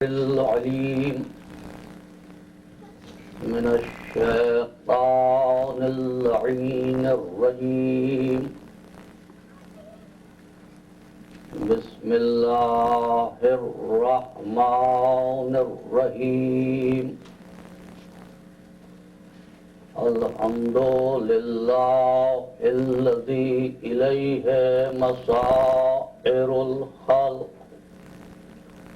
العليم من الشيطان اللعين الرجيم. بسم الله الرحمن الرحيم. الحمد لله الذي إليه مصائر الخلق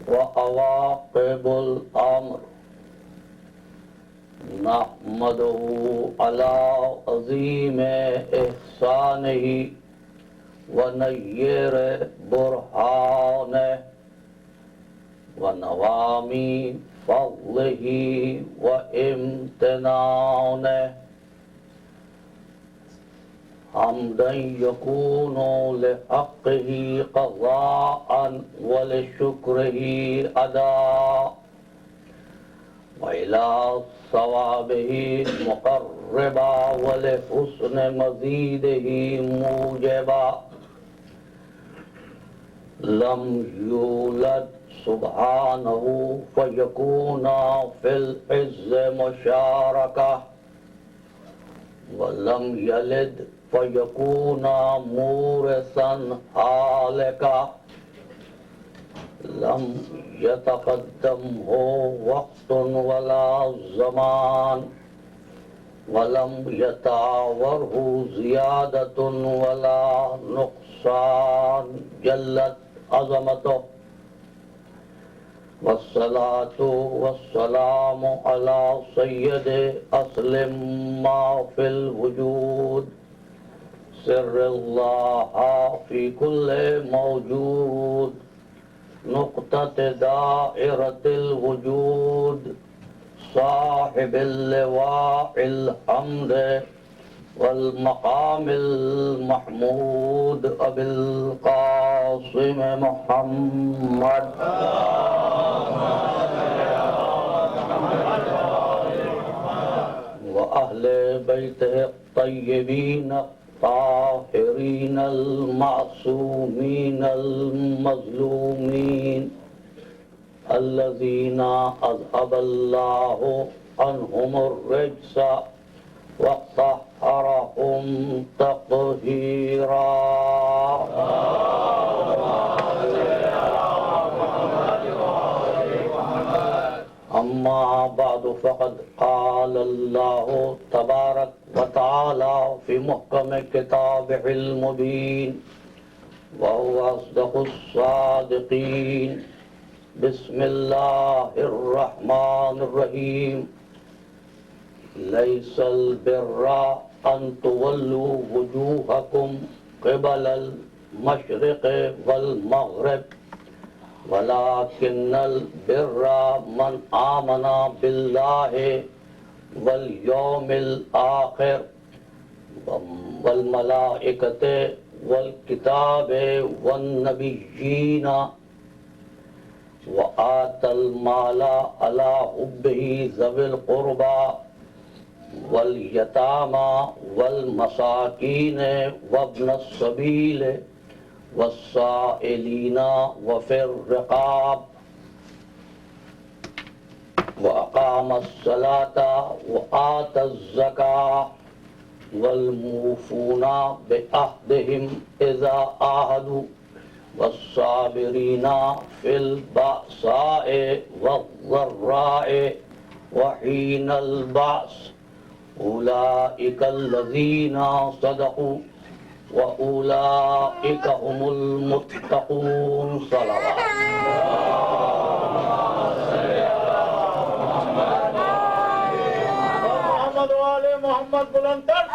وعواقب الأمر. نحمده على عظيم إحسانه ونير برهانه ونوامي فضله وامتنانه، حمدا يكون لحقه قضاء ولشكره أداء، وإلى ثوابه مقربا ولحسن مزيده موجبا. لم يولد سبحانه فيكون في العز مشاركة، ولم يلد فيكون مورثا هالكا. لم يتقدمه وقت ولا زمان، ولم يتعاوره زيادة ولا نقصان، جلت عظمته. والصلاة والسلام على سيد أصل ما في الوجود، سر الله في كل موجود، نقطة دائرة الوجود، صاحب اللواء الحمد والمقام المحمود، أبي القاسم محمد وأهل بيته الطيبين الطاهرين المعصومين المظلومين، الذين أذهب الله عنهم الرجس وطهرهم تطهيرا. أما بعد، فقد قال الله تبارك وتعالى في محكم كتابه المبين وهو أصدق الصادقين. بسم الله الرحمن الرحيم. ليس البر أن تولوا وجوهكم قبل المشرق والمغرب، ولكن البر من آمن بالله واليوم الآخر والملائكة والكتاب والنبيين، وآتى المال على حبه ذوي القربى واليتامى والمساكين وابن السبيل والسائلين وفي الرقاب، وأقام الصلاة وآتى الزكاة والموفون بعهدهم إذا عاهدوا، والصابرين في البأساء والضراء وحين البأس، أولئك الذين صدقوا وأولئك هم المتقون. صلوات محمد والے محمد بلندر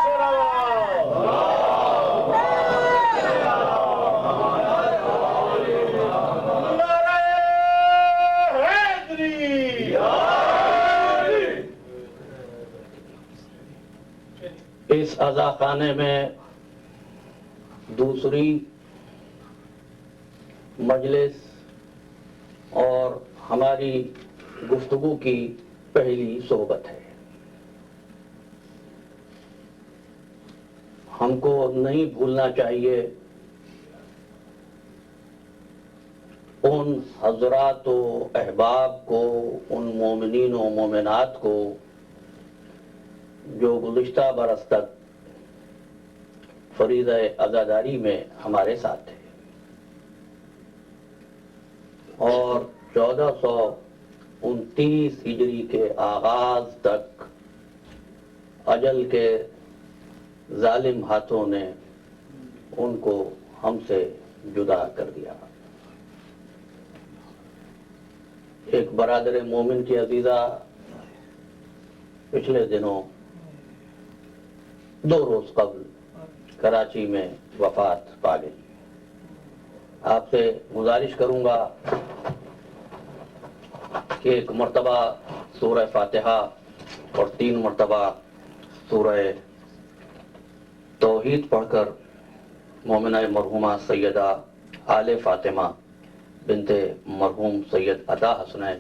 اس عزاخانے میں دوسری مجلس اور ہماری گفتگو کی پہلی صحبت ہے. ہم کو نہیں بھولنا چاہیے ان حضرات و احباب کو، ان مومنین و مومنات کو جو گزشتہ برس تک فریضہ عزاداری میں ہمارے ساتھ تھے اور 1429 ہجری کے آغاز تک اجل کے ظالم ہاتھوں نے ان کو ہم سے جدا کر دیا۔ ایک برادر مومن کی عزیزہ پچھلے دنوں 2 روز قبل کراچی میں وفات پا گئی۔ آپ سے گزارش کروں گا کہ ایک مرتبہ سورہ فاتحہ اور 3 مرتبہ سورہ توحید پڑھ کر مومنہ مرحومہ سیدہ آل فاطمہ بنت مرحوم سید عطا حسنین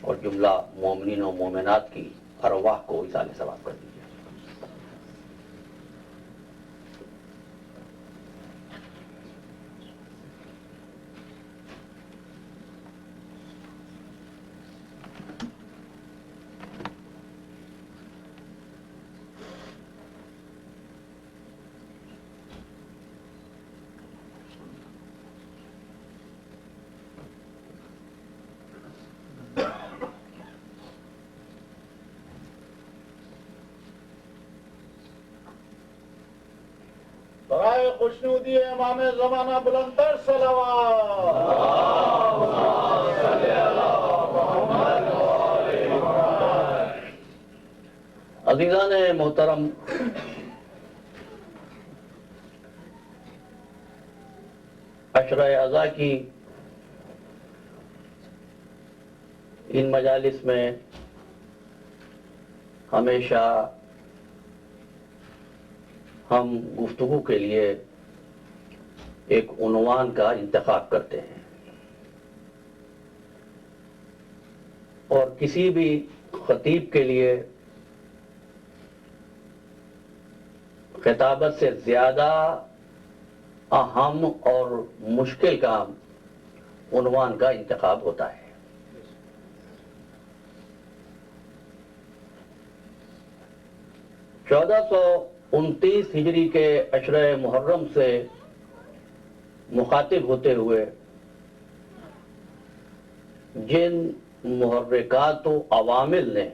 اور جملہ مومنین و مومنات کی ارواح کو ایصال ثواب کر دیجیے۔ برائے خوشنودی امام زمانہ بلندر صلوات۔ عزیزان محترم، عشرہ اعضاء کی ان مجالس میں ہمیشہ ہم گفتگو کے لیے ایک عنوان کا انتخاب کرتے ہیں اور کسی بھی خطیب کے لیے خطابت سے زیادہ اہم اور مشکل کام عنوان کا انتخاب ہوتا ہے۔ چودہ سو 29 ہجری کے عشرہ محرم سے مخاطب ہوتے ہوئے جن محرکات و عوامل نے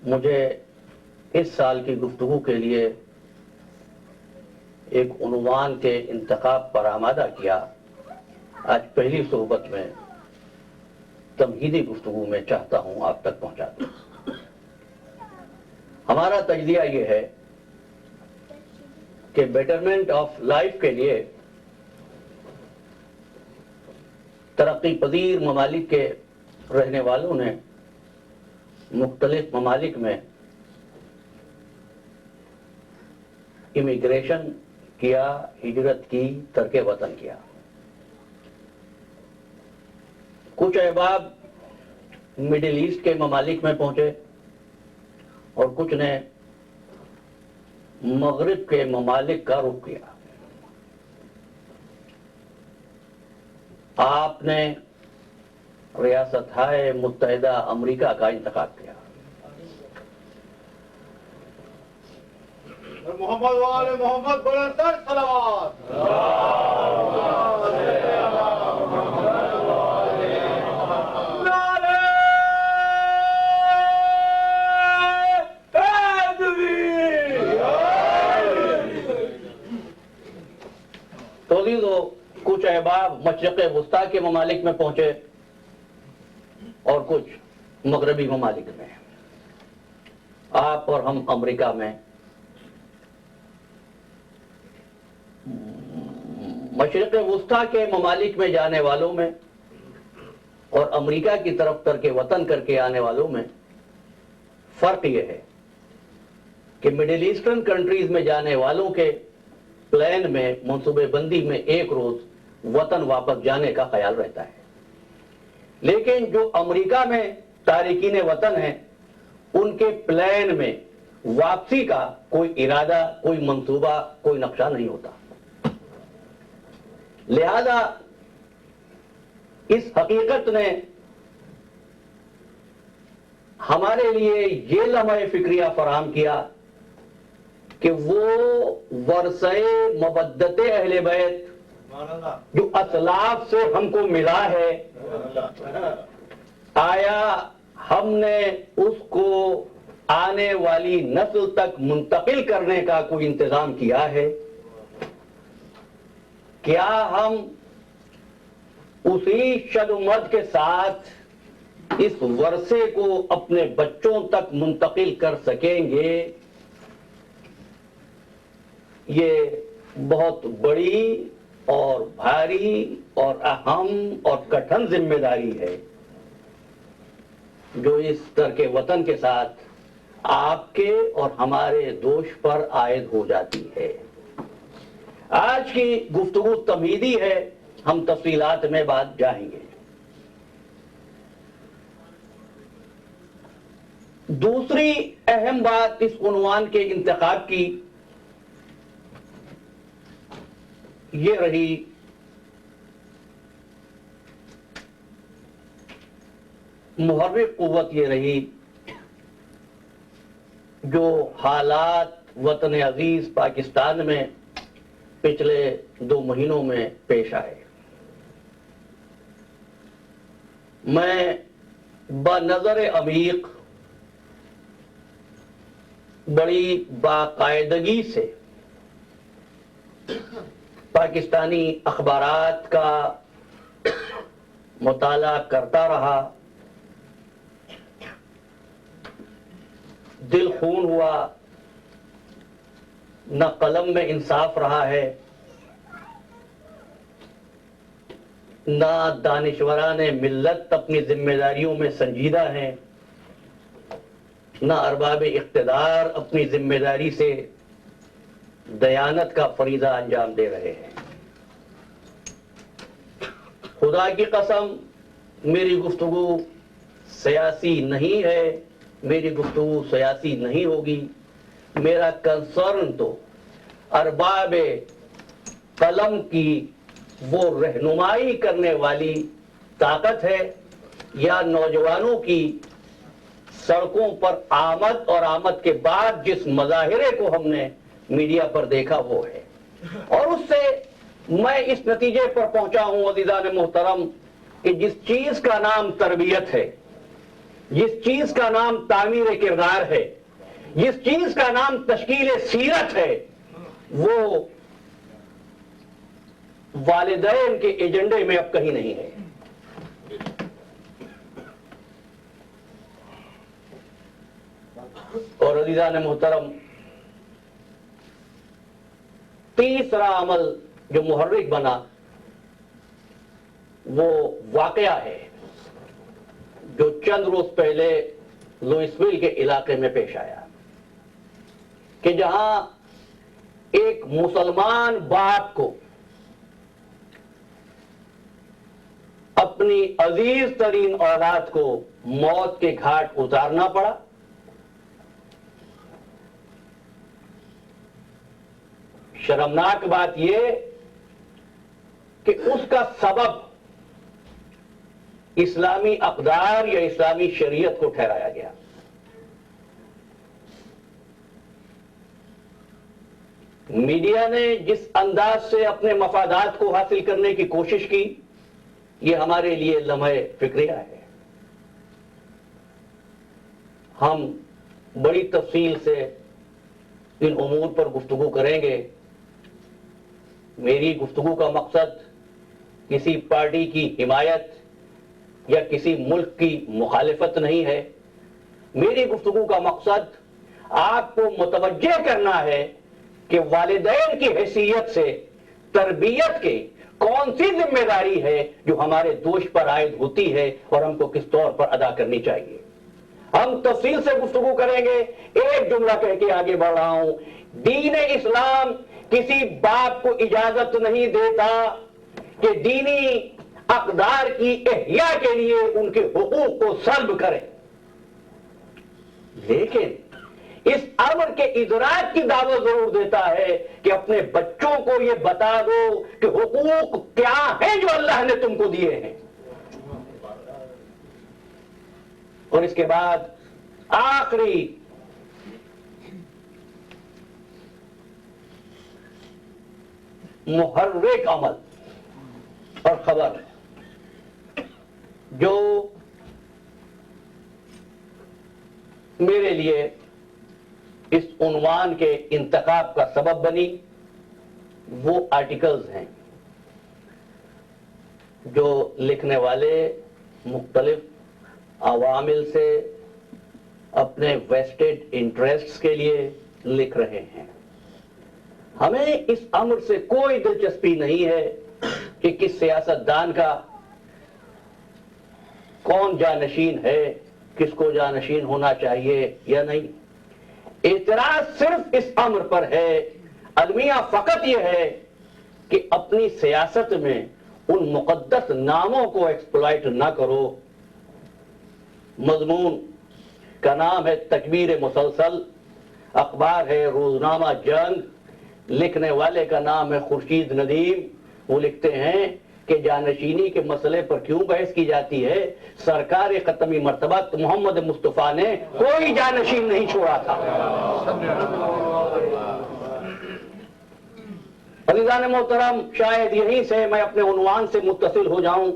مجھے اس سال کی گفتگو کے لیے ایک عنوان کے انتخاب پر آمادہ کیا، آج پہلی صحبت میں تمہیدی گفتگو میں چاہتا ہوں آپ تک پہنچا دوں۔ ہمارا تجزیہ یہ ہے کہ بیٹرمنٹ آف لائف کے لیے ترقی پذیر ممالک کے رہنے والوں نے مختلف ممالک میں امیگریشن کیا، ہجرت کی، ترک وطن کیا۔ کچھ احباب مڈل ایسٹ کے ممالک میں پہنچے اور کچھ نے مغرب کے ممالک کا رخ کیا۔ آپ نے ریاستہائے متحدہ امریکہ کا انتخاب کیا۔ محمد وآل محمد بلندر صلوات۔ کچھ احباب مشرق وسطیٰ کے ممالک میں پہنچے اور کچھ مغربی ممالک میں۔ آپ اور ہم امریکہ میں، مشرق وسطیٰ کے ممالک میں جانے والوں میں اور امریکہ کی طرف ترک وطن کر کے آنے والوں میں فرق یہ ہے کہ مڈل ایسٹرن کنٹریز میں جانے والوں کے پلان میں، منصوبے بندی میں ایک روز وطن واپس جانے کا خیال رہتا ہے، لیکن جو امریکہ میں تارکین وطن ہیں ان کے پلان میں واپسی کا کوئی ارادہ، کوئی منصوبہ، کوئی نقشہ نہیں ہوتا۔ لہذا اس حقیقت نے ہمارے لیے یہ لمحہ فکریہ فراہم کیا کہ وہ ورثہ مودت اہل بیت جو اسلاف سے ہم کو ملا ہے، آیا ہم نے اس کو آنے والی نسل تک منتقل کرنے کا کوئی انتظام کیا ہے؟ کیا ہم اسی شد و مد کے ساتھ اس ورثے کو اپنے بچوں تک منتقل کر سکیں گے؟ یہ بہت بڑی اور بھاری اور اہم اور کٹھن ذمہ داری ہے جو اس ترک وطن کے ساتھ آپ کے اور ہمارے دوش پر عائد ہو جاتی ہے۔ آج کی گفتگو تمہیدی ہے، ہم تفصیلات میں بعد جائیں گے۔ دوسری اہم بات اس عنوان کے انتخاب کی یہ رہی محرک قوت، یہ رہی جو حالات وطن عزیز پاکستان میں پچھلے 2 مہینوں میں پیش آئے۔ میں بنظر عمیق بڑی باقاعدگی سے پاکستانی اخبارات کا مطالعہ کرتا رہا، دل خون ہوا، نہ قلم میں انصاف رہا ہے، نہ دانشوران ملت اپنی ذمہ داریوں میں سنجیدہ ہیں، نہ ارباب اقتدار اپنی ذمہ داری سے دیانت کا فریضہ انجام دے رہے ہیں۔ خدا کی قسم میری گفتگو سیاسی نہیں ہے، میری گفتگو سیاسی نہیں ہوگی۔ میرا کنسرن تو ارباب قلم کی وہ رہنمائی کرنے والی طاقت ہے یا نوجوانوں کی سڑکوں پر آمد اور آمد کے بعد جس مظاہرے کو ہم نے میڈیا پر دیکھا وہ ہے۔ اور اس سے میں اس نتیجے پر پہنچا ہوں عزیزان محترم کہ جس چیز کا نام تربیت ہے، جس چیز کا نام تعمیر کردار ہے، جس چیز کا نام تشکیل سیرت ہے، وہ والدین کے ایجنڈے میں اب کہیں نہیں ہے۔ اور عزیزان محترم تیسرا عمل جو محرک بنا وہ واقعہ ہے جو چند روز پہلے لوئسویل کے علاقے میں پیش آیا کہ جہاں ایک مسلمان باپ کو اپنی عزیز ترین اولاد کو موت کے گھاٹ اتارنا پڑا۔ شرمناک بات یہ کہ اس کا سبب اسلامی اقدار یا اسلامی شریعت کو ٹھہرایا گیا۔ میڈیا نے جس انداز سے اپنے مفادات کو حاصل کرنے کی کوشش کی، یہ ہمارے لیے لمحہ فکریہ ہے۔ ہم بڑی تفصیل سے ان امور پر گفتگو کریں گے۔ میری گفتگو کا مقصد کسی پارٹی کی حمایت یا کسی ملک کی مخالفت نہیں ہے۔ میری گفتگو کا مقصد آپ کو متوجہ کرنا ہے کہ والدین کی حیثیت سے تربیت کے کون سی ذمہ داری ہے جو ہمارے دوش پر عائد ہوتی ہے اور ہم کو کس طور پر ادا کرنی چاہیے۔ ہم تفصیل سے گفتگو کریں گے۔ ایک جملہ کہہ کے آگے بڑھ رہا ہوں، دین اسلام کسی باپ کو اجازت نہیں دیتا کہ دینی اقدار کی احیاء کے لیے ان کے حقوق کو سلب کرے، لیکن اس امر کے ادراک کی دعوت ضرور دیتا ہے کہ اپنے بچوں کو یہ بتا دو کہ حقوق کیا ہیں جو اللہ نے تم کو دیے ہیں۔ اور اس کے بعد آخری محرک عمل اور خبر جو میرے لیے اس عنوان کے انتخاب کا سبب بنی، وہ آرٹیکلز ہیں جو لکھنے والے مختلف عوامل سے اپنے ویسٹڈ انٹرسٹس کے لیے لکھ رہے ہیں۔ ہمیں اس امر سے کوئی دلچسپی نہیں ہے کہ کس سیاست دان کا کون جانشین ہے، کس کو جانشین ہونا چاہیے یا نہیں۔ اعتراض صرف اس امر پر ہے، المیہ فقط یہ ہے کہ اپنی سیاست میں ان مقدس ناموں کو ایکسپلائٹ نہ کرو۔ مضمون کا نام ہے تکبیر مسلسل، اخبار ہے روزنامہ جنگ، لکھنے والے کا نام ہے خورشید ندیم۔ وہ لکھتے ہیں کہ جانشینی کے مسئلے پر کیوں بحث کی جاتی ہے؟ سرکار ختمی مرتبہ محمد مصطفیٰ نے کوئی جانشین نہیں چھوڑا تھا۔ عزیزان محترم، شاید یہیں سے میں اپنے عنوان سے متصل ہو جاؤں۔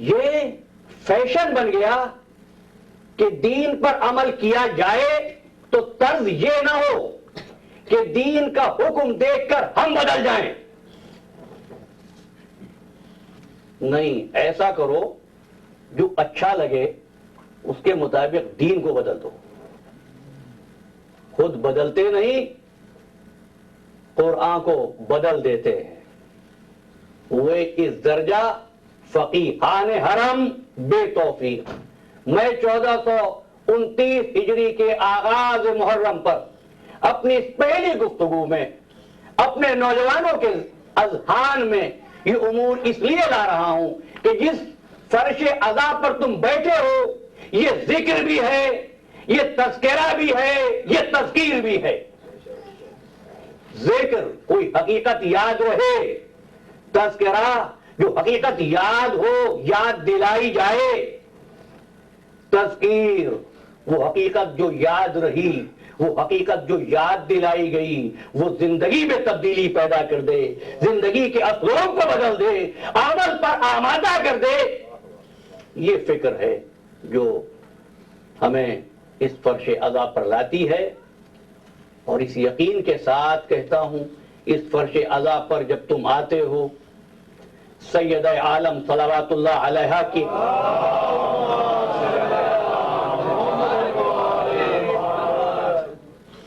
یہ فیشن بن گیا کہ دین پر عمل کیا جائے تو طرز یہ نہ ہو کہ دین کا حکم دیکھ کر ہم بدل جائیں۔ نہیں، ایسا کرو جو اچھا لگے اس کے مطابق دین کو بدل دو۔ خود بدلتے نہیں، قرآن کو بدل دیتے ہیں۔ وہ اس درجہ فقیہان حرم بے توفیق۔ میں 1429 ہجری کے آغاز محرم پر اپنی پہلی گفتگو میں اپنے نوجوانوں کے اذہان میں یہ امور اس لیے لا رہا ہوں کہ جس فرش عزا پر تم بیٹھے ہو، یہ ذکر بھی ہے، یہ تذکرہ بھی ہے، یہ تذکیر بھی ہے۔ ذکر کوئی حقیقت یاد رہے، تذکرہ جو حقیقت یاد ہو، یاد دلائی جائے، تذکیر وہ حقیقت جو یاد رہی، وہ حقیقت جو یاد دلائی گئی، وہ زندگی میں تبدیلی پیدا کر دے، زندگی کے اسلوب کو بدل دے، عمل پر آمادہ کر دے۔ یہ فکر ہے جو ہمیں اس فرش عزا پر لاتی ہے، اور اس یقین کے ساتھ کہتا ہوں، اس فرش عزا پر جب تم آتے ہو، سید عالم صلوات اللہ علیہ کی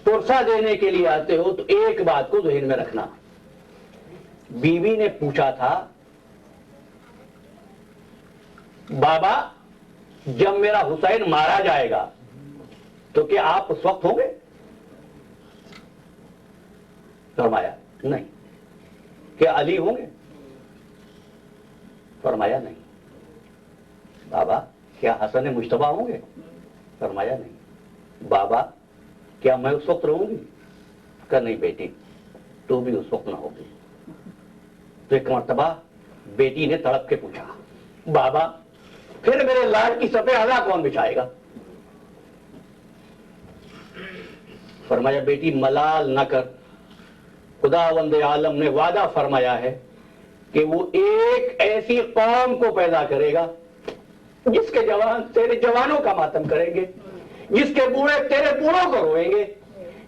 پرسہ دینے کے لیے آتے ہو تو ایک بات کو ذہن میں رکھنا۔ بیوی نے پوچھا تھا، بابا جب میرا حسین مارا جائے گا تو کیا آپ اس وقت ہوں گے؟ فرمایا نہیں۔ کیا علی ہوں گے؟ فرمایا نہیں۔ بابا کیا حسن مجتبی ہوں گے؟ فرمایا نہیں۔ بابا کیا میں اس وقت رہوں گی؟ کہا نہیں بیٹی، تو بھی اس وقت نہ ہوگی۔ تو ایک مرتبہ بیٹی نے تڑپ کے پوچھا، بابا پھر میرے لاڈ کی صفِ عزا کون بچھائے گا؟ فرمایا بیٹی ملال نہ کر، خداوند عالم نے وعدہ فرمایا ہے کہ وہ ایک ایسی قوم کو پیدا کرے گا جس کے جوان تیرے جوانوں کا ماتم کریں گے، جس کے بوڑھے تیرے بوڑھوں کو روئیں گے،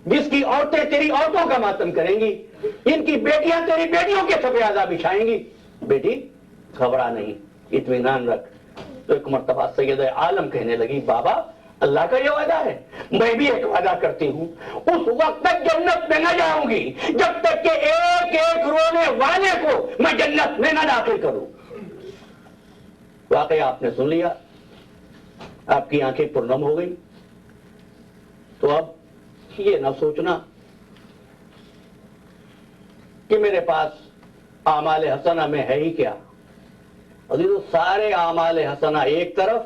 جس کی عورتیں تیری عورتوں کا ماتم کریں گی، ان کی بیٹیاں تیری بیٹیوں کے صفِ عزا بچھائیں گی۔ بیٹی گھبرا نہیں، اطمینان رکھ۔ تو ایک مرتبہ سید عالم کہنے لگی، بابا اللہ کا یہ وعدہ ہے، میں بھی ایک وعدہ کرتی ہوں، اس وقت تک جنت میں نہ جاؤں گی جب تک کہ ایک ایک رونے والے کو میں جنت میں نہ داخل کروں۔ واقعہ آپ نے سن لیا، آپ کی آنکھیں پرنم ہو گئی۔ تو اب یہ نہ سوچنا کہ میرے پاس اعمال حسنہ میں ہے ہی کیا۔ عزیزو، سارے اعمال حسنہ ایک طرف،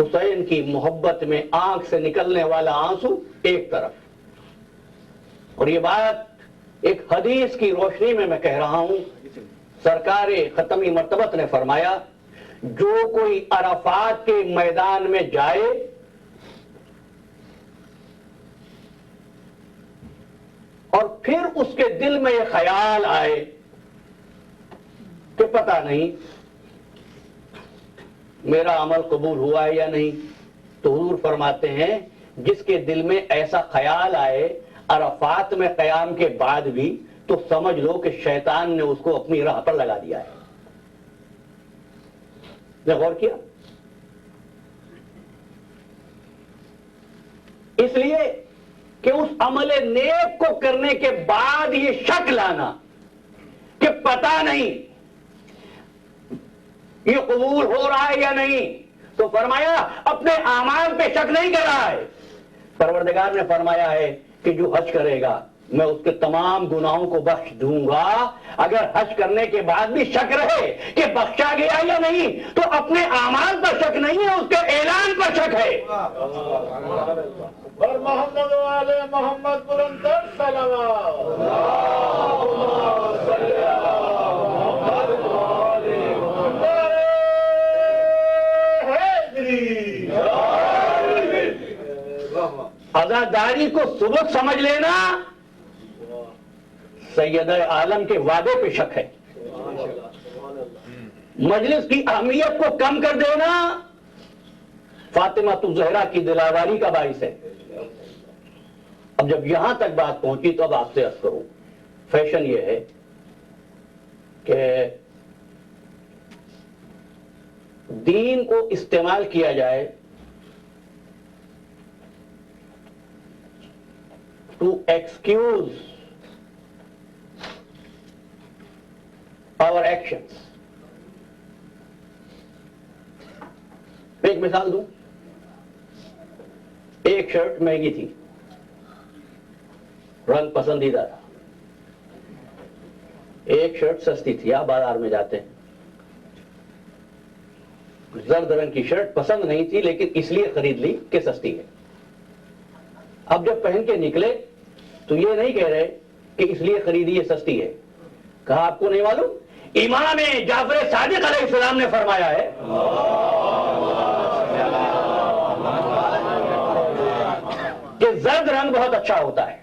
حسین کی محبت میں آنکھ سے نکلنے والا آنسو ایک طرف۔ اور یہ بات ایک حدیث کی روشنی میں کہہ رہا ہوں، سرکار ختمی مرتبت نے فرمایا جو کوئی عرفات کے میدان میں جائے اور پھر اس کے دل میں یہ خیال آئے کہ پتہ نہیں میرا عمل قبول ہوا ہے یا نہیں، تو حضور فرماتے ہیں جس کے دل میں ایسا خیال آئے عرفات میں قیام کے بعد بھی، تو سمجھ لو کہ شیطان نے اس کو اپنی راہ پر لگا دیا ہے۔ نے غور کیا؟ اس لیے کہ اس عمل نیک کو کرنے کے بعد یہ شک لانا کہ پتہ نہیں یہ قبول ہو رہا ہے یا نہیں، تو فرمایا اپنے اعمال پہ شک نہیں کر رہا ہے۔ پروردگار نے فرمایا ہے کہ جو حج کرے گا میں اس کے تمام گناہوں کو بخش دوں گا۔ اگر حج کرنے کے بعد بھی شک رہے کہ بخشا گیا یا نہیں، تو اپنے اعمال پر شک نہیں ہے، اس کے اعلان پر شک ہے۔ اور محمد والے محمد بلندر صلوات۔ عزاداری کو سبق سمجھ لینا سید عالم کے وعدے پہ شک ہے، مجلس کی اہمیت کو کم کر دینا فاطمہ الزہرا کی دلاواری کا باعث ہے۔ اب جب یہاں تک بات پہنچی تو اب آپ سے عرض کروں، فیشن یہ ہے کہ دین کو استعمال کیا جائے to excuse our actions۔ ایک مثال دوں، ایک شرٹ مہنگی تھی، رنگ پسندیدہ تھا، ایک شرٹ سستی تھی۔ آپ بازار میں جاتے ہیں، زرد رنگ کی شرٹ پسند نہیں تھی لیکن اس لیے خرید لی کہ سستی ہے۔ اب جب پہن کے نکلے تو یہ نہیں کہہ رہے کہ اس لیے خریدی یہ سستی ہے، کہا آپ کو نہیں معلوم امام جعفر صادق علیہ السلام نے فرمایا ہے کہ زرد رنگ بہت اچھا ہوتا ہے۔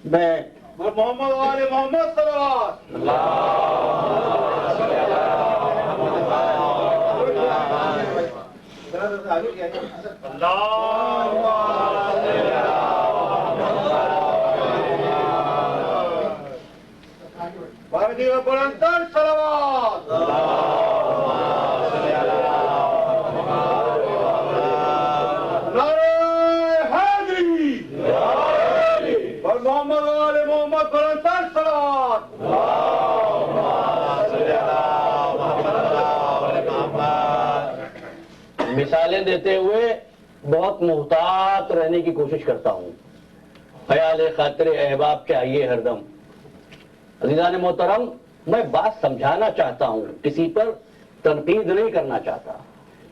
میں اور محمد والے محمد صلوات۔ بارگی و بلندر صلوات۔ نعرہ حیدری اور محمد والے محمد بلندر صلوات۔ مثالیں دیتے ہوئے بہت محتاط رہنے کی کوشش کرتا ہوں، خیال خاطر احباب چاہیے ہر دم۔ عزیزان محترم، میں بات سمجھانا چاہتا ہوں، کسی پر تنقید نہیں کرنا چاہتا،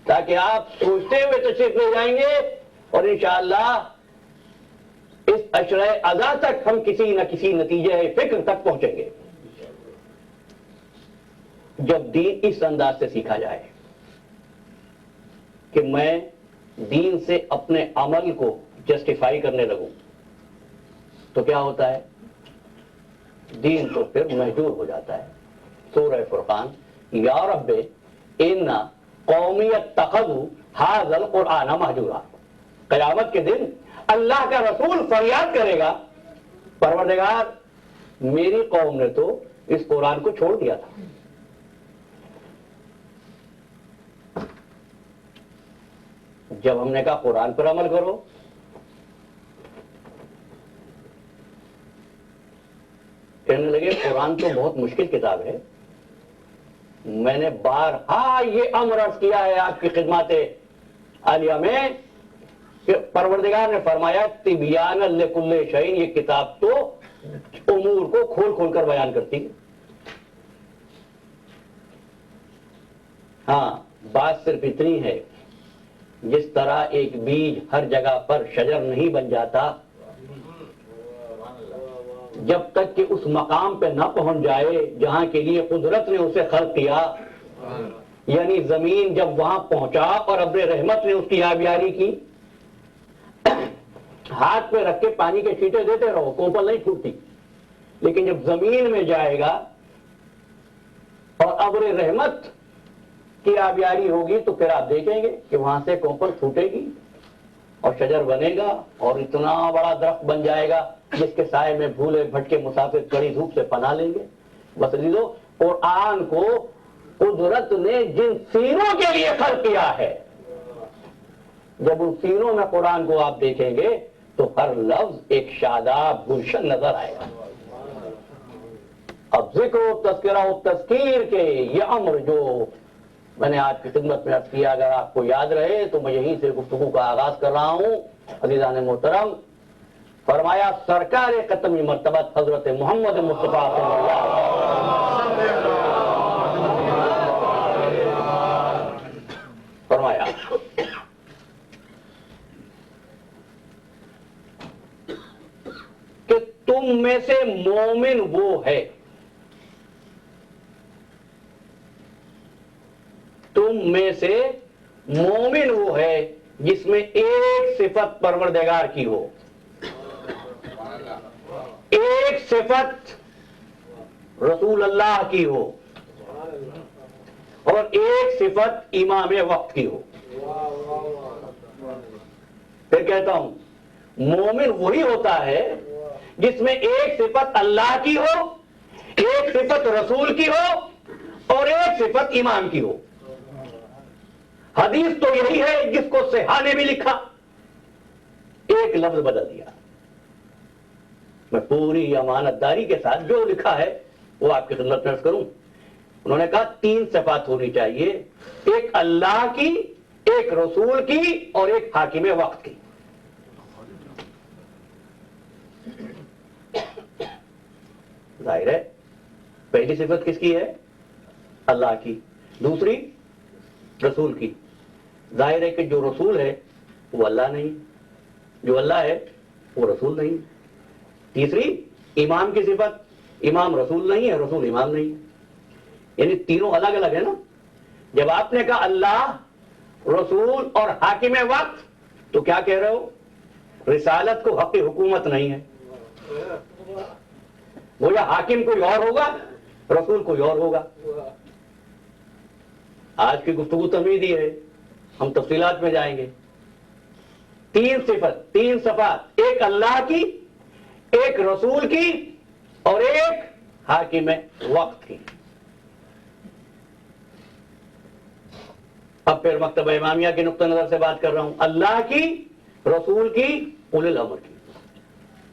تاکہ آپ سوچتے ہوئے تشریف لے جائیں گے اور انشاءاللہ اس عشرہ اذا تک ہم کسی نہ کسی نتیجے فکر تک پہنچیں گے، جب دین اس انداز سے سیکھا جائے کہ میں دین سے اپنے عمل کو جسٹیفائی کرنے لگوں، تو کیا ہوتا ہے؟ دین تو پھر محجور ہو جاتا ہے۔ سورہ فرقان، یا رب ان قومی اتخذوا ھذا القرآن مہجورا۔ قیامت کے دن اللہ کا رسول فریاد کرے گا، پروردگار میری قوم نے تو اس قرآن کو چھوڑ دیا تھا۔ جب ہم نے کہا قرآن پر عمل کرو، کہنے لگے قرآن تو بہت مشکل کتاب ہے۔ میں نے بارہا یہ امر عرض کیا ہے آپ کی خدمات عالیہ میں کہ پروردگار نے فرمایا تبیان لکل شیء، یہ کتاب تو امور کو کھول کھول کر بیان کرتی ہے۔ ہاں، بات صرف اتنی ہے، جس طرح ایک بیج ہر جگہ پر شجر نہیں بن جاتا، جب تک کہ اس مقام پہ نہ پہنچ جائے جہاں کے لیے قدرت نے اسے خلق کیا، یعنی زمین جب وہاں پہنچا اور ابر رحمت نے اس کی آبیاری کی، ہاتھ پہ رکھ کے پانی کے چھینٹے دیتے رہو، کوپل نہیں پھوٹتی، لیکن جب زمین میں جائے گا اور ابر رحمت کی آبیاری ہوگی تو پھر آپ دیکھیں گے کہ وہاں سے کوپل پھوٹے گی اور شجر بنے گا اور اتنا بڑا درخت بن جائے گا جس کے سائے میں بھولے بھٹکے مسافر کڑی دھوپ سے پناہ لیں گے۔ بس عزیزو، قرآن کو قدرت نے جن سینوں کے لیے خلق کیا ہے، جب ان سینوں میں قرآن کو آپ دیکھیں گے تو ہر لفظ ایک شاداب گلشن نظر آئے گا۔ اب ذکر و تذکرہ و تذکیر کے یہ امر جو میں نے آج کی خدمت میں عرض کیا، اگر آپ کو یاد رہے تو میں یہیں سے گفتگو کا آغاز کر رہا ہوں۔ عزیزان محترم، فرمایا سرکار ختمی مرتبت حضرت محمد مصطفیٰ صلی اللہ علیہ وسلم فرمایا کہ تم میں سے مومن وہ ہے، تم میں سے مومن وہ ہے جس میں ایک صفت پروردگار کی ہو، ایک صفت رسول اللہ کی ہو، اور ایک صفت امام وقت کی ہو۔ پھر کہتا ہوں، مومن وہی ہوتا ہے جس میں ایک صفت اللہ کی ہو، ایک صفت رسول کی ہو، اور ایک صفت امام کی ہو۔ حدیث تو یہی ہے جس کو صحاح نے بھی لکھا، ایک لفظ بدل دیا۔ میں پوری امانت داری کے ساتھ جو لکھا ہے وہ آپ کی خدمت میں عرض کروں۔ انہوں نے کہا 3 صفات ہونی چاہیے، ایک اللہ کی، ایک رسول کی، اور ایک حاکم وقت کی۔ ظاہر ہے پہلی صفت کس کی ہے؟ اللہ کی۔ دوسری رسول کی۔ ظاہر ہے کہ جو رسول ہے وہ اللہ نہیں، جو اللہ ہے وہ رسول نہیں۔ تیسری امام کی صفت، امام رسول نہیں ہے، رسول امام نہیں ہے، یعنی تینوں الگ الگ ہے نا۔ جب آپ نے کہا اللہ، رسول اور حاکم وقت تو کیا کہہ رہے ہو؟ رسالت کو حق حکومت نہیں ہے، وہ یا حاکم کوئی اور ہوگا، رسول کوئی اور ہوگا۔ آج کی گفتگو تمہیدی ہے، ہم تفصیلات میں جائیں گے۔ 3 صفت، 3 صفات، ایک اللہ کی، ایک رسول کی، اور ایک حاکم وقت کی۔ اب پھر مکتبہ امامیہ کے نقطہ نظر سے بات کر رہا ہوں، اللہ کی، رسول کی، اولی الامر کی۔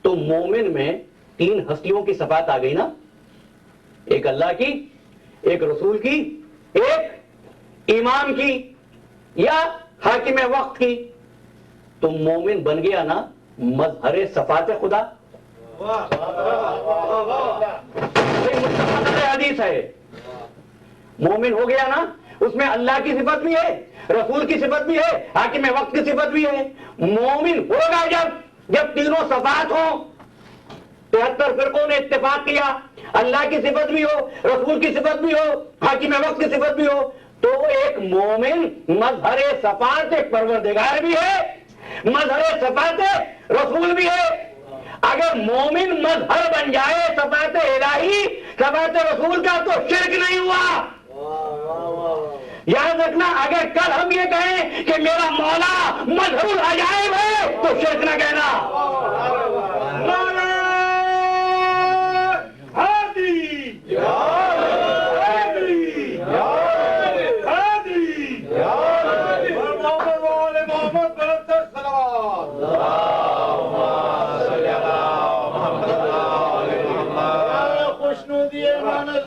تو مومن میں 3 ہستیوں کی صفات آ گئی نا، ایک اللہ کی، ایک رسول کی، ایک امام کی یا حاکم وقت کی۔ تو مومن بن گیا نا مظہر صفات خدا۔ مستقل حدیث ہے، مومن ہو گیا نا، اس میں اللہ کی صفت بھی ہے، رسول کی صفت بھی ہے، حاکم وقت کی صفت بھی ہے۔ مومن ہوگا جب تینوں صفات ہوں۔ 73 فرقوں نے اتفاق کیا، اللہ کی صفت بھی ہو، رسول کی صفت بھی ہو، حاکم وقت کی صفت بھی ہو، تو ایک مومن مظہر صفات پروردگار بھی ہے، مظہر صفات رسول بھی ہے۔ اگر مومن مظہر بن جائے صفات الہی، صفات رسول کا، تو شرک نہیں ہوا۔ یاد رکھنا، اگر کل ہم یہ کہیں کہ میرا مولا مظہر العجائب ہے تو شرک نہ کہنا۔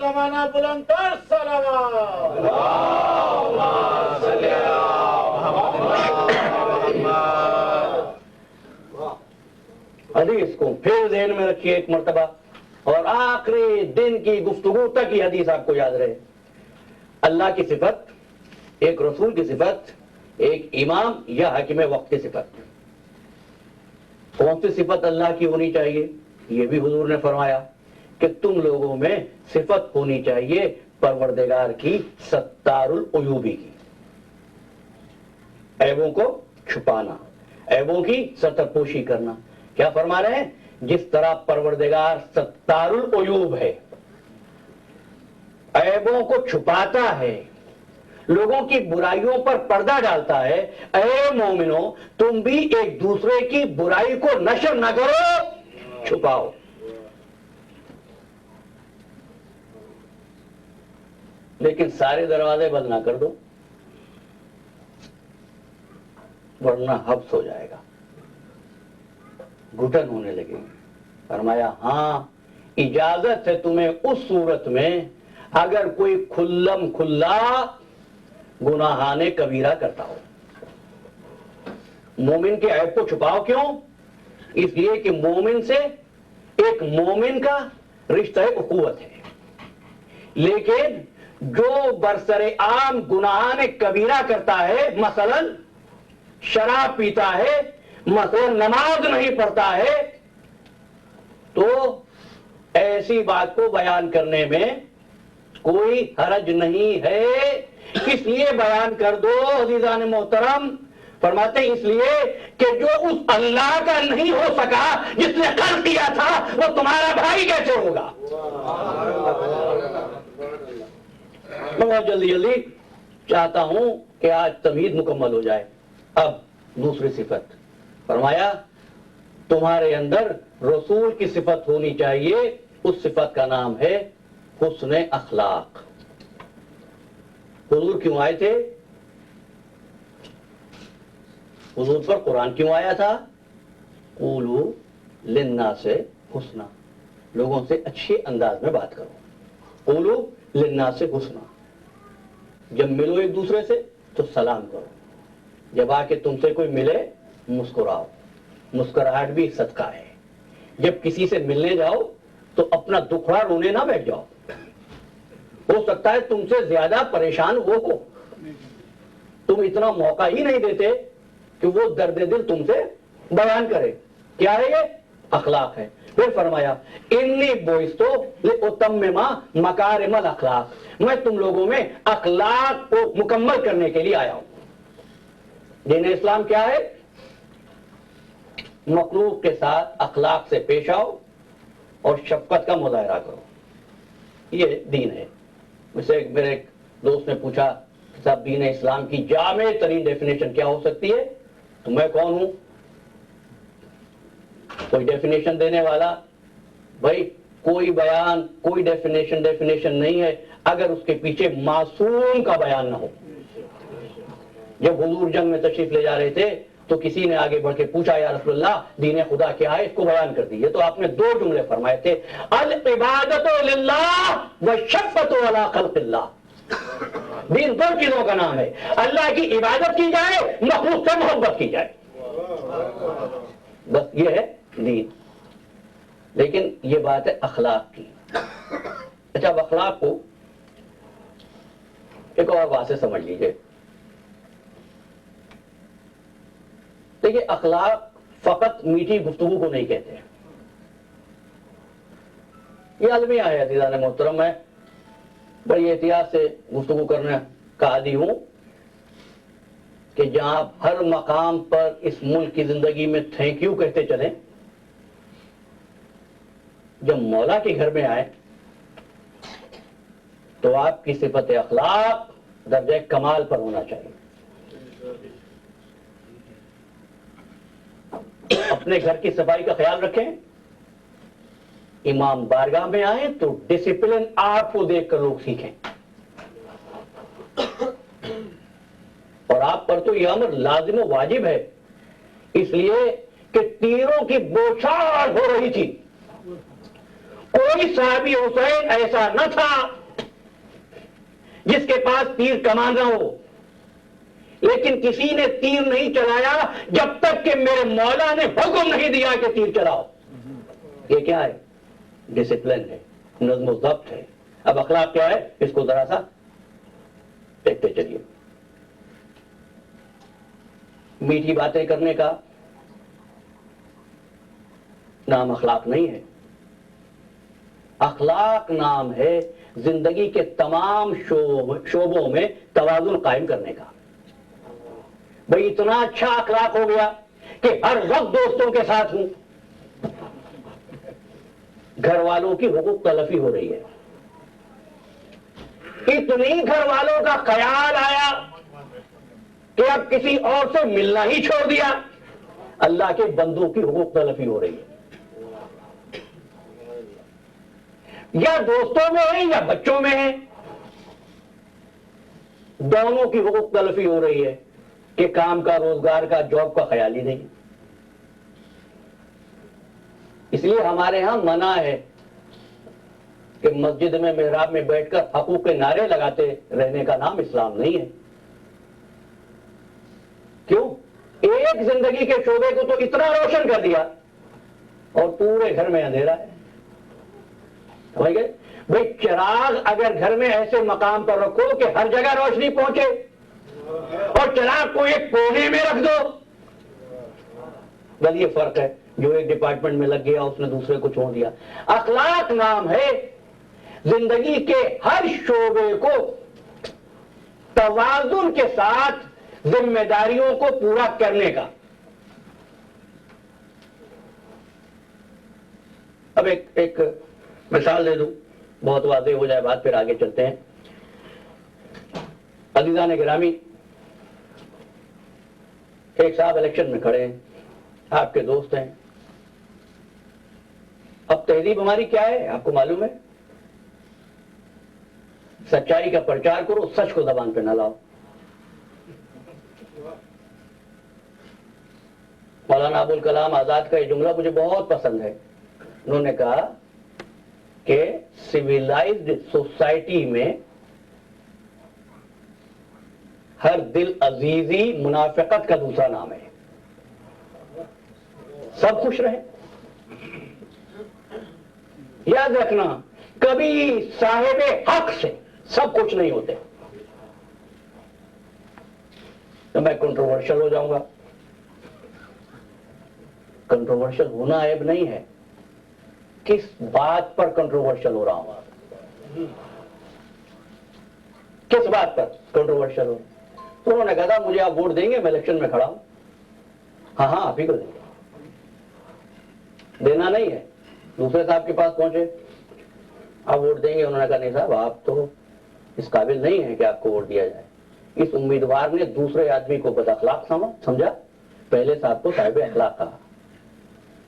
زمانہ بلند تر صلوات۔ حدیث کو پھر ذہن میں رکھیے ایک مرتبہ، اور آخری دن کی گفتگو تک یہ حدیث آپ کو یاد رہے۔ اللہ کی صفت، ایک رسول کی صفت، ایک امام یا حاکم وقت کی صفت۔ کون سی صفت اللہ کی ہونی چاہیے؟ یہ بھی حضور نے فرمایا کہ تم لوگوں میں صفت ہونی چاہیے پروردگار کی ستار العیوبی کی، عیبوں کو چھپانا، عیبوں کی ستر پوشی کرنا۔ کیا فرما رہے ہیں؟ جس طرح پروردگار ستار العیوب ہے، عیبوں کو چھپاتا ہے، لوگوں کی برائیوں پر پردہ ڈالتا ہے، اے مومنو تم بھی ایک دوسرے کی برائی کو نشر نہ کرو، چھپاؤ۔ لیکن سارے دروازے بند نہ کر دو ورنہ حبس ہو جائے گا، گھٹن ہونے لگے گی۔ فرمایا ہاں اجازت ہے تمہیں اس صورت میں اگر کوئی کھلم کھلا گناہان کبیرہ کرتا ہو۔ مومن کے عیب کو چھپاؤ کیوں؟ اس لیے کہ مومن سے ایک مومن کا رشتہ اخوت ہے، لیکن جو برسر عام گناہان کبیرہ کرتا ہے، مثلا شراب پیتا ہے، مثلا نماز نہیں پڑھتا ہے، تو ایسی بات کو بیان کرنے میں کوئی حرج نہیں ہے، اس لیے بیان کر دو عزیزان محترم۔ فرماتے ہیں اس لیے کہ جو اس اللہ کا نہیں ہو سکا جس نے خلق کیا تھا وہ تمہارا بھائی کیسے ہوگا؟ میں بہت جلدی جلدی چاہتا ہوں کہ آج تمہید مکمل ہو جائے۔ اب دوسری صفت فرمایا تمہارے اندر رسول کی صفت ہونی چاہیے، اس صفت کا نام ہے حسن اخلاق۔ حضور کیوں آئے تھے؟ حضور پر قرآن کیوں آیا تھا؟ قولوا للناس حسنا، لوگوں سے اچھے انداز میں بات کرو۔ قولوا للناس حسنا، جب ملو ایک دوسرے سے تو سلام کرو، جب آ کے تم سے کوئی ملے مسکراؤ، مسکراہٹ بھی صدقہ ہے۔ جب کسی سے ملنے جاؤ تو اپنا دکھڑا رونے نہ بیٹھ جاؤ، ہو سکتا ہے تم سے زیادہ پریشان وہ ہو، تم اتنا موقع ہی نہیں دیتے کہ وہ درد دل تم سے بیان کرے۔ کیا ہے یہ؟ اخلاق ہے۔ پھر فرمایا انی بعثت لاتمم مکارم الاخلاق، میں تم لوگوں میں اخلاق کو مکمل کرنے کے لیے آیا ہوں۔ دین اسلام کیا ہے؟ مخلوق کے ساتھ اخلاق سے پیش آؤ اور شفقت کا مظاہرہ کرو، یہ دین ہے۔ مجھے میرے ایک دوست نے پوچھا صاحب دین اسلام کی جامع ترین ڈیفینیشن کیا ہو سکتی ہے؟ تو میں کون ہوں کوئی ڈیفینیشن دینے والا؟ بھائی کوئی بیان، کوئی ڈیفینیشن نہیں ہے اگر اس کے پیچھے معصوم کا بیان نہ ہو۔ جب حضور جنگ میں تشریف لے جا رہے تھے تو کسی نے آگے بڑھ کے پوچھا یا رسول اللہ دین خدا کیا ہے، اس کو بیان کر دیجیے۔ تو آپ نے دو جملے فرمائے تھے، العبادۃ للہ والشفقۃ علی خلق اللہ۔ دین دو چیزوں کا نام ہے، اللہ کی عبادت کی جائے، مخلوق سے محبت کی جائے، بس یہ ہے دین۔ لیکن یہ بات ہے اخلاق کی۔ اچھا اب اخلاق کو ایک اور بات سے سمجھ لیجئے۔ دیکھیے اخلاق فقط میٹھی گفتگو کو نہیں کہتے، یہ المیہ ہے عزیزان محترم۔ میں بڑی احتیاط سے گفتگو کرنے کا عادی ہوں کہ جہاں آپ ہر مقام پر اس ملک کی زندگی میں تھینک یو کہتے چلیں، جب مولا کے گھر میں آئے تو آپ کی صفت اخلاق درجہ کمال پر ہونا چاہیے۔ اپنے گھر کی صفائی کا خیال رکھیں، امام بارگاہ میں آئیں تو ڈسپلن آپ کو دیکھ کر لوگ سیکھیں، اور آپ پر تو یہ امر لازم و واجب ہے، اس لیے کہ تیروں کی بوچھاڑ ہو رہی تھی۔ کوئی صحابی حسین ایسا نہ تھا جس کے پاس تیر کمان نہ ہو، لیکن کسی نے تیر نہیں چلایا جب تک کہ میرے مولا نے حکم نہیں دیا کہ تیر چلاؤ۔ یہ کیا ہے؟ ڈسپلن ہے، نظم و ضبط ہے۔ اب اخلاق کیا ہے اس کو ذرا سا دیکھتے چلیے۔ میٹھی باتیں کرنے کا نام اخلاق نہیں ہے۔ اخلاق نام ہے زندگی کے تمام شعبوں میں توازن قائم کرنے کا. بھئی اتنا اچھا اخلاق ہو گیا کہ ہر وقت دوستوں کے ساتھ ہوں. گھر والوں کی حقوق تلفی ہو رہی ہے. اتنی گھر والوں کا خیال آیا کہ اب کسی اور سے ملنا ہی چھوڑ دیا. اللہ کے بندوں کی حقوق تلفی ہو رہی ہے. یا دوستوں میں ہے یا بچوں میں ہے, دونوں کی حقوق تلفی ہو رہی ہے کہ کام کا, روزگار کا, جاب کا خیال ہی نہیں. اس لیے ہمارے ہاں منع ہے کہ مسجد میں محراب میں بیٹھ کر حقوق کے نعرے لگاتے رہنے کا نام اسلام نہیں ہے. کیوں؟ ایک زندگی کے شعبے کو تو اتنا روشن کر دیا اور پورے گھر میں اندھیرا ہے. سمجھ گئے؟ بھئی چراغ اگر گھر میں ایسے مقام پر رکھو کہ ہر جگہ روشنی پہنچے اور چراغ کو ایک کونے میں رکھ دو, بس یہ فرق ہے. جو ایک ڈپارٹمنٹ میں لگ گیا اس نے دوسرے کو چھوڑ دیا. اخلاق نام ہے زندگی کے ہر شعبے کو توازن کے ساتھ ذمہ داریوں کو پورا کرنے کا. اب ایک مثال دے دوں, بہت واضح ہو جائے بات, پھر آگے چلتے ہیں. عزیزان گرامی, ایک صاحب الیکشن میں کھڑے ہیں, آپ کے دوست ہیں. اب تہذیب ہماری کیا ہے آپ کو معلوم ہے؟ سچائی کا پرچار کرو, سچ کو زبان پہ نہ لاؤ. مولانا ابوالکلام آزاد کا یہ جملہ مجھے بہت پسند ہے. انہوں نے کہا کہ سویلائزڈ سوسائٹی میں ہر دل عزیزی منافقت کا دوسرا نام ہے. سب خوش رہے. یاد رکھنا, کبھی صاحب حق سے سب کچھ نہیں ہوتے. تو میں کنٹروورشل ہو جاؤں گا. کنٹروورشل ہونا عیب نہیں ہے. کس بات پر کنٹروورشل ہو رہا ہوں؟ کس بات پر کنٹروورشل ہو؟ تو انہوں نے کہا مجھے آپ ووٹ دیں گے, میں الیکشن میں کھڑا ہوں. ہاں آپ ہی کو دیں گے, دینا نہیں ہے. دوسرے صاحب کے پاس پہنچے, آپ ووٹ دیں گے؟ انہوں نے کہا نہیں صاحب, آپ تو اس قابل نہیں ہیں کہ آپ کو ووٹ دیا جائے. اس امیدوار نے دوسرے آدمی کو بد اخلاق سمجھا, پہلے صاحب کو صاحب اخلاق کہا.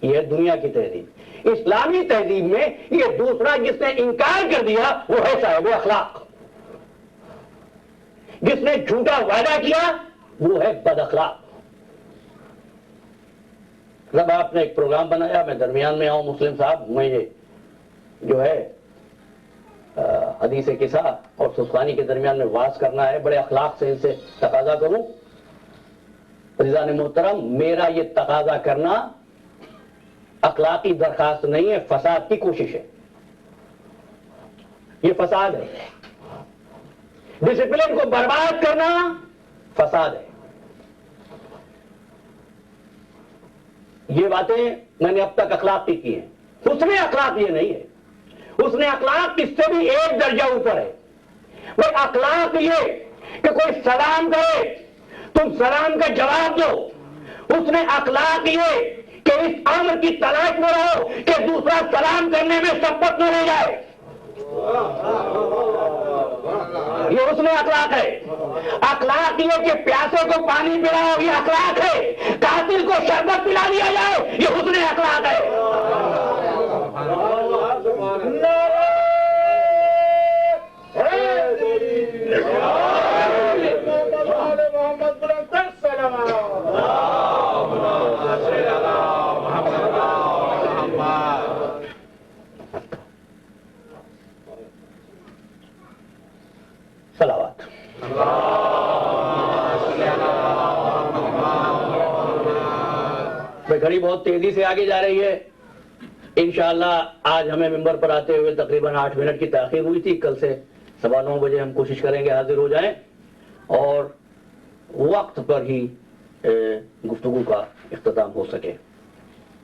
یہ دنیا کی تہذیب. اسلامی تہذیب میں یہ دوسرا جس نے انکار کر دیا وہ ہے صاحب اخلاق. جس نے جھوٹا وعدہ کیا وہ ہے بد اخلاق. جب آپ نے ایک پروگرام بنایا, میں درمیان میں آؤں, مسلم صاحب میں یہ جو ہے حدیث قصہ اور سسخانی کے درمیان میں واز کرنا ہے, بڑے اخلاق سے ان سے تقاضا کروں. عزیزان محترم, میرا یہ تقاضا کرنا اخلاقی درخواست نہیں ہے, فساد کی کوشش ہے. یہ فساد ہے. ڈسپلن کو برباد کرنا فساد ہے. یہ باتیں میں نے اب تک اخلاق کی ہیں. حسن اخلاق یہ نہیں ہے. حسن اخلاق اس سے بھی ایک درجہ اوپر ہے. وہ اخلاق یہ کہ کوئی سلام کرے تم سلام کا جواب دو. حسن اخلاق یہ کہ اس امر کی تلاش میں رہو کہ دوسرا سلام کرنے میں سبقت نہ رہ جائے. یہ حسن اخلاق ہے. اخلاق یہ کہ پیاسے کو پانی پلاؤ, یہ اخلاق ہے. قاتل کو شربت پلا دیا جائے, یہ حسن اخلاق ہے. صلوات. گھڑی بہت تیزی سے آگے جا رہی ہے. انشاءاللہ آج ہمیں ممبر پر آتے ہوئے تقریباً 8 منٹ کی تاخیر ہوئی تھی. کل سے 9:15 بجے ہم کوشش کریں گے حاضر ہو جائیں اور وقت پر ہی گفتگو کا اختتام ہو سکے.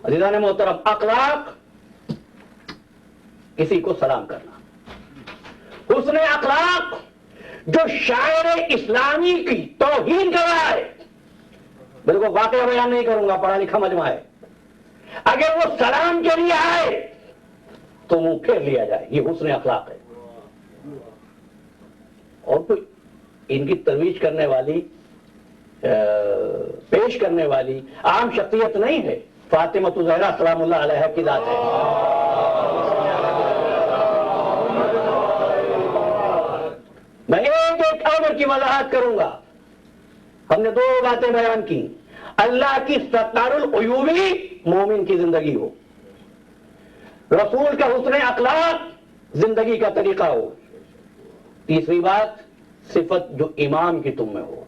عزیزان محترم, اخلاق کسی کو سلام کرنا۔ حسن اخلاق جو شاعر اسلامی کی توہین کر رہا ہے، بالکل واقعہ بیان نہیں کروں گا، پڑھا لکھا مجمع ہے، اگر وہ سلام کے لیے آئے تو منہ پھیر لیا جائے، یہ حسن اخلاق ہے۔ اور کوئی ان کی ترویج کرنے والی، پیش کرنے والی عام شخصیت نہیں ہے، فاطمہ زہرا سلام اللہ علیہا کی ذات ہے۔ میں ایک امر کی وضاحت کروں گا۔ ہم نے دو باتیں بیان کی، اللہ کی ستار العیوبی مومن کی زندگی ہو، رسول کا حسن اخلاق زندگی کا طریقہ ہو، تیسری بات صفت جو امام کی تم میں ہو،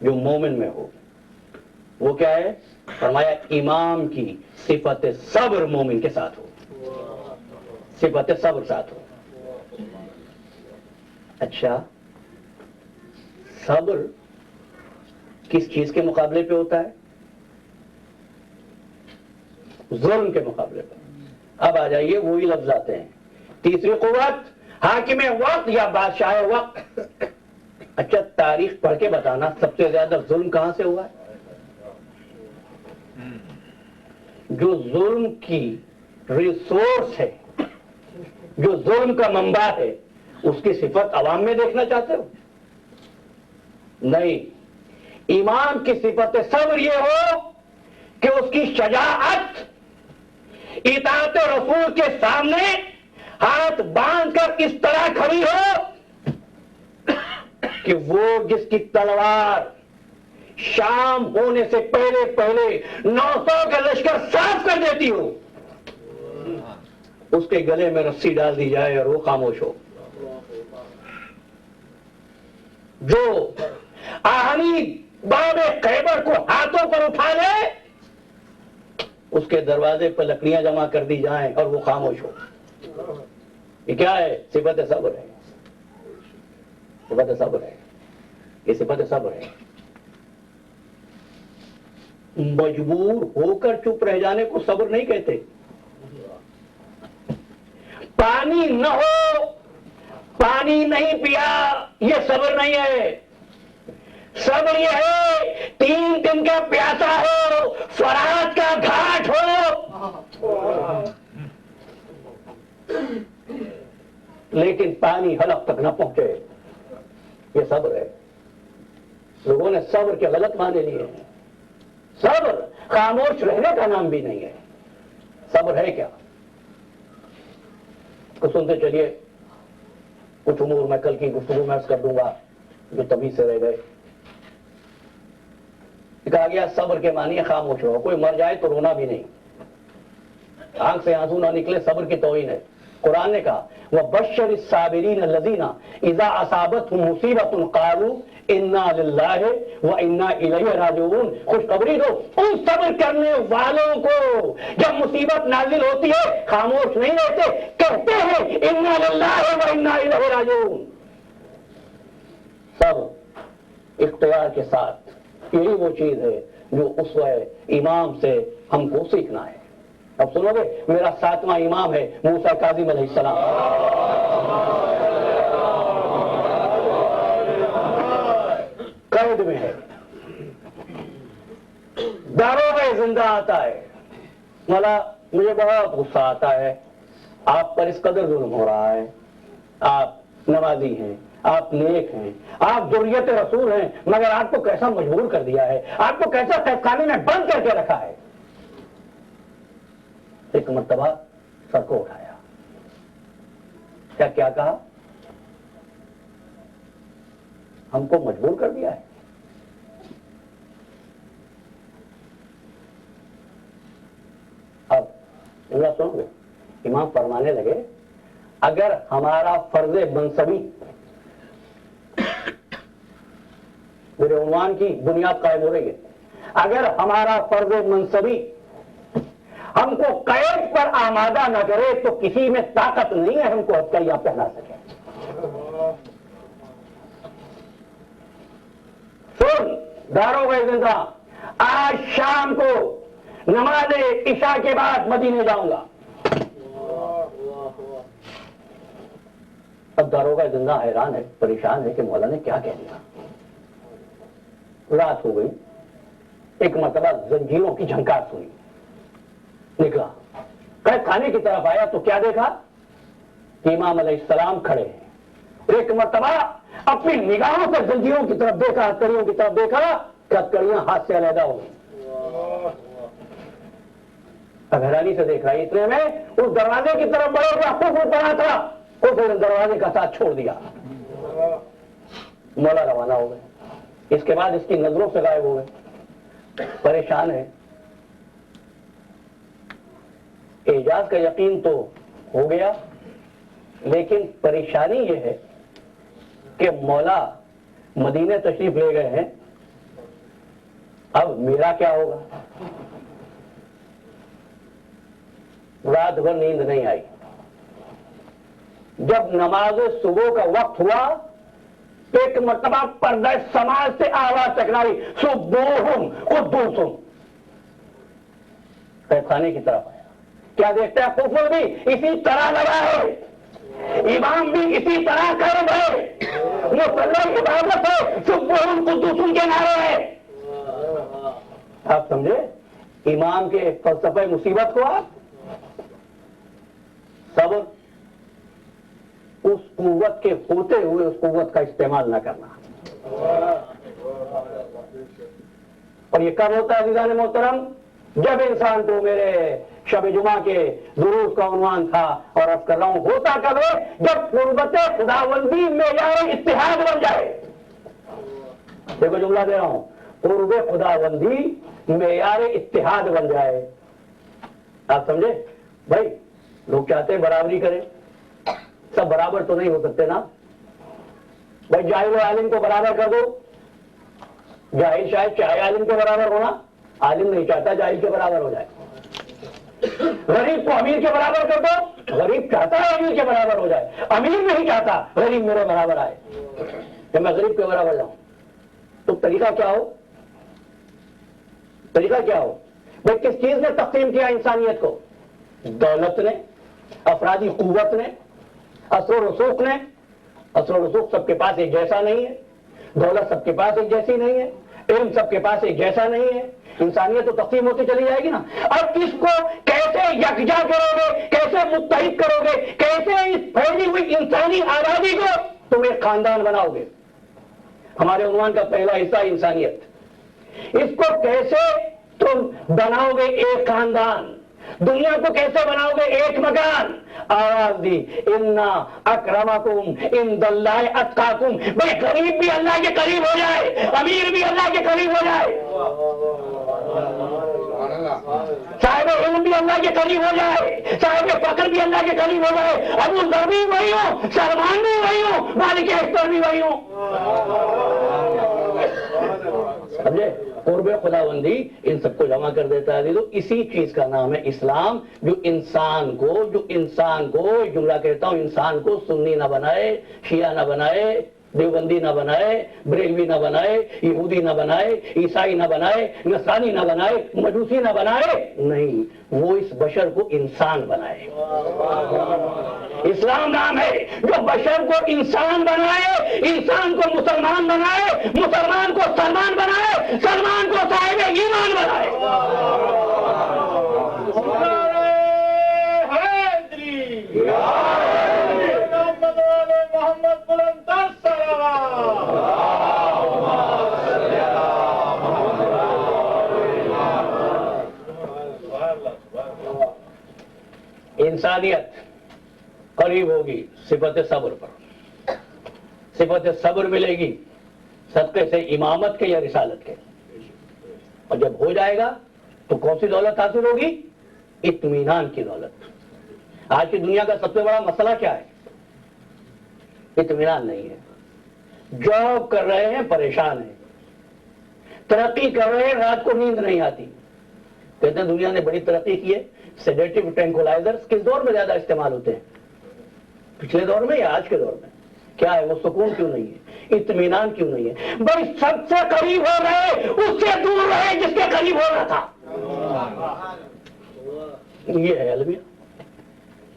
جو مومن میں ہو، وہ کیا ہے؟ فرمایا امام کی صفت صبر مومن کے ساتھ ہو، صفت صبر ساتھ ہو۔ اچھا، صبر کس چیز کے مقابلے پہ ہوتا ہے؟ ظلم کے مقابلے پہ۔ اب آ جائیے، وہی لفظ آتے ہیں، تیسری قوت حاکم وقت یا بادشاہ وقت۔ اچھا، تاریخ پڑھ کے بتانا سب سے زیادہ ظلم کہاں سے ہوا ہے؟ جو ظلم کی ریسورس ہے، جو ظلم کا منبع ہے، اس کی صفت عوام میں دیکھنا چاہتے ہو؟ نہیں، امام کی صفت صبر یہ ہو کہ اس کی شجاعت اطاعت رسول کے سامنے ہاتھ باندھ کر اس طرح کھڑی ہو کہ وہ جس کی تلوار شام ہونے سے پہلے پہلے 900 کا لشکر صاف کر دیتی ہو، اس کے گلے میں رسی ڈال دی جائے اور وہ خاموش ہو۔ جو آہنی باب خیبر کو ہاتھوں پر اٹھا لے، اس کے دروازے پر لکڑیاں جمع کر دی جائیں اور وہ خاموش ہو۔ یہ کیا ہے؟ صفت صبر ہے، صفت صبر ہے، یہ صفت صبر ہے۔ مجبور ہو کر چپ رہ جانے کو صبر نہیں کہتے۔ پانی نہ ہو، پانی نہیں پیا، یہ صبر نہیں ہے۔ صبر یہ ہے 3 دن کا پیاسا ہو، فرات کا گھاٹ ہو، لیکن پانی حلق تک نہ پہنچے، یہ صبر ہے۔ لوگوں نے صبر کے غلط معنی لیے ہیں۔ صبر خاموش رہنے کا نام بھی نہیں ہے۔ صبر ہے کیا؟ تو سنتے چلیے، کچھ امور میں کل کی گفتگو میں عرض کر دوں گا جو تبھی سے رہ گئے۔ کہا گیا صبر کے معنی خاموش رہو، کوئی مر جائے تو رونا بھی نہیں، آنکھ سے آنسو نہ نکلے، صبر کی توہین ہے۔ قرآن نے کہا وَبَشَّرِ الصَّابِرِينَ الَّذِينَ إِذَا أَصَابَتْهُمْ مُصِيبَةٌ قَالُوا إِنَّا لِلَّهِ وَإِنَّا إِلَيْهِ راجعون۔ خوشخبری دو ان صبر کرنے والوں کو، جب مصیبت نازل ہوتی ہے خاموش نہیں رہتے، کہتے ہیں إِنَّا لِلَّهِ وَإِنَّا إِلَيْهِ راجعون۔ صبر اختیار کے ساتھ، یہی وہ چیز ہے جو اسوہ امام سے ہم کو سیکھنا ہے۔ اب سنو گے، میرا 7واں امام ہے موسیٰ کاظم علیہ السلام۔ قید میں ہے، داروغہ زندہ آتا ہے، مولا مجھے بہت غصہ آتا ہے، آپ پر اس قدر ظلم ہو رہا ہے، آپ نمازی ہیں، آپ نیک ہیں، آپ ذریت رسول ہیں، مگر آپ کو کیسا مجبور کر دیا ہے، آپ کو کیسا قید خانے میں بند کر کے رکھا ہے۔ ایک مرتبہ سر کو اٹھایا، کیا کہا؟ ہم کو مجبور کر دیا ہے۔ اب اللہ سنو گے، امام فرمانے لگے اگر ہمارا فرض منصبی، میرے عنوان کی بنیاد قائم ہو رہی ہے، اگر ہمارا فرض منصبی ہم کو قید پر آمادہ نہ کرے تو کسی میں طاقت نہیں ہے ہم کو ہتھیلیاں پہنا سکے۔ سن داروغہ زندہ، آج شام کو نماز عشاء کے بعد مدینے جاؤں گا، اب داروغہ زندہ حیران ہے، پریشان ہے کہ مولا نے کیا کہہ دیا۔ رات ہو گئی، ایک مرتبہ زنجیروں کی جھنکار سنی، نکلا، قید خانے کی طرف آیا تو کیا دیکھا کہ امام علیہ السلام کھڑے ہیں۔ ایک مرتبہ اپنی نگاہوں سے زنجیروں کی طرف دیکھا، ہتکڑیوں کی طرف دیکھا کہ ہتکڑیاں ہاتھ سے علیحدہ ہو گئی۔ اب حیرانی سے دیکھ رہا ہے، اتنے میں اس دروازے کی طرف بڑھے ہوا کفر پڑا تھا، کفر دروازے کا ساتھ چھوڑ دیا، مولا روانہ ہو گئے۔ اس کے بعد اس کی نظروں سے غائب ہو گئے، پریشان ہے۔ اعجاز کا یقین تو ہو گیا، لیکن پریشانی یہ ہے کہ مولا مدینے تشریف لے گئے ہیں، اب میرا کیا ہوگا؟ رات بھر نیند نہیں آئی۔ جب نماز صبح کا وقت ہوا، ایک مرتبہ پردہ سماج سے آواز ٹکرائی، صبحہم قدوسہم۔ قید خانے کی طرف آیا، کیا دیکھتا ہے؟ کفر بھی اسی طرح لگا ہے، امام بھی اسی طرح کر رہے، مسلح عبادت ہے، صبحہم قدوسہم کے نعرے ہیں۔ آپ سمجھے امام کے فلسفہ مصیبت کو؟ آپ صبر، اس قوت کے ہوتے ہوئے اس قوت کا استعمال نہ کرنا۔ اور یہ کب ہوتا ہے عزیزان محترم؟ جب انسان کو، میرے شب جمعہ کے دروس کا عنوان تھا اور عرض کر رہا ہوں، ہوتا کب ہے؟ جب قربت خداوندی معیار اتحاد بن جائے۔ دیکھو جملہ دے رہا ہوں، قرب خداوندی معیار اتحاد بن جائے۔ آپ سمجھے بھائی؟ لوگ چاہتے ہیں برابری کریں، سب برابر تو نہیں ہو سکتے نا بھائی۔ جاہل و عالم کو برابر کر دو، جاہل شاید چاہے عالم کے برابر ہونا، عالم نہیں چاہتا جاہل کے برابر ہو جائے۔ غریب کو امیر کے برابر کر دو، غریب چاہتا ہے امیر کے برابر ہو جائے، امیر نہیں چاہتا غریب میرے برابر آئے، کہ میں غریب کے برابر جاؤں۔ تو طریقہ کیا ہو؟ طریقہ کیا ہو بھائی؟ کس چیز نے تقسیم کیا انسانیت کو؟ دولت نے، افرادی قوت نے، اثر و رسوخ نے۔ اثر و رسوخ سب کے پاس ایک جیسا نہیں ہے، دولت سب کے پاس ایک جیسی نہیں ہے، علم سب کے پاس ایک جیسا نہیں ہے۔ انسانیت تو تقسیم ہوتی چلی جائے گی نا۔ اب اس کو کیسے یکجا کرو گے، کیسے متحد کرو گے، کیسے اس پھیلی ہوئی انسانی آبادی کو تم ایک خاندان بناؤ گے؟ ہمارے عنوان کا پہلا حصہ انسانیت۔ اس کو کیسے تم بناؤ گے ایک خاندان؟ دنیا کو کیسے بناؤ گے ایک مکان؟ آواز دی، انا اکرمکم عند اللہ اتقاکم۔ بھائی غریب بھی اللہ کے قریب ہو جائے، امیر بھی اللہ کے قریب ہو جائے، صاحب علم بھی اللہ کے قریب ہو جائے، صاحب فقر بھی اللہ کے قریب ہو جائے، ابو ذر بھی وہی ہو، سلمان بھی وہی ہو، مالک اشتر بھی وہی ہو۔ سمجھے؟ قرب خداوندی ان سب کو جمع کر دیتا ہے۔ تو اسی چیز کا نام ہے اسلام، جو انسان کو جملہ کہتا ہوں، انسان کو سنی نہ بنائے، شیعہ نہ بنائے، دیوبندی نہ بنائے، بریلوی نہ بنائے، یہودی نہ بنائے، عیسائی نہ بنائے، نصرانی نہ بنائے، مجوسی نہ بنائے، نہیں، وہ اس بشر کو انسان بنائے۔ اسلام نام ہے جو بشر کو انسان بنائے، انسان کو مسلمان بنائے، مسلمان کو سلمان بنائے، سلمان کو صاحب ایمان بنائے۔ محمد بلند انسانیت قریب ہوگی صفت صبر پر، صفت صبر ملے گی صدقے سے امامت کے یا رسالت کے، اور جب ہو جائے گا تو کون سی دولت حاصل ہوگی؟ اطمینان کی دولت۔ آج کی دنیا کا سب سے بڑا مسئلہ کیا ہے؟ اطمینان نہیں ہے۔ جاب کر رہے ہیں پریشان ہیں، ترقی کر رہے ہیں رات کو نیند نہیں آتی۔ کہتے ہیں دنیا نے بڑی ترقی کی ہے، سیڈیٹو ٹرینکولائزرز کس دور میں زیادہ استعمال ہوتے ہیں؟ پچھلے دور میں یا آج کے دور میں؟ کیا ہے وہ؟ سکون کیوں نہیں ہے؟ اطمینان کیوں نہیں ہے؟ بھائی سب سے قریب ہو رہے، اس سے دور رہے جس کے قریب ہو رہا تھا۔ یہ ہے المیہ۔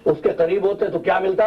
اس کے قریب ہوتے تو کیا ملتا؟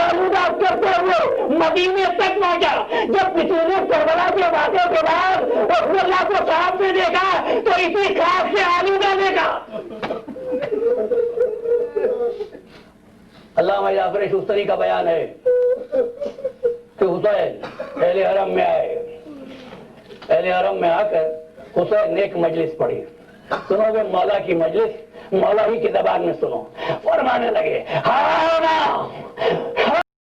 آلودہ کرتے ہوئے مدینے تک پہنچا. جب کسی نے کربلا کے واقعے کے بعد رسول اللہ کو خواب میں دیکھا تو اسی خواب سے آلودہ دیکھا. علامہ جعفر شستری کا بیان ہے کہ حسین اہل حرم میں آئے. اہل حرم میں آ کر حسین نے ایک مجلس پڑھی. سنو گے مولا کی مجلس، مولا ہی کی زبان میں سنو. فرمانے لگے، ہاں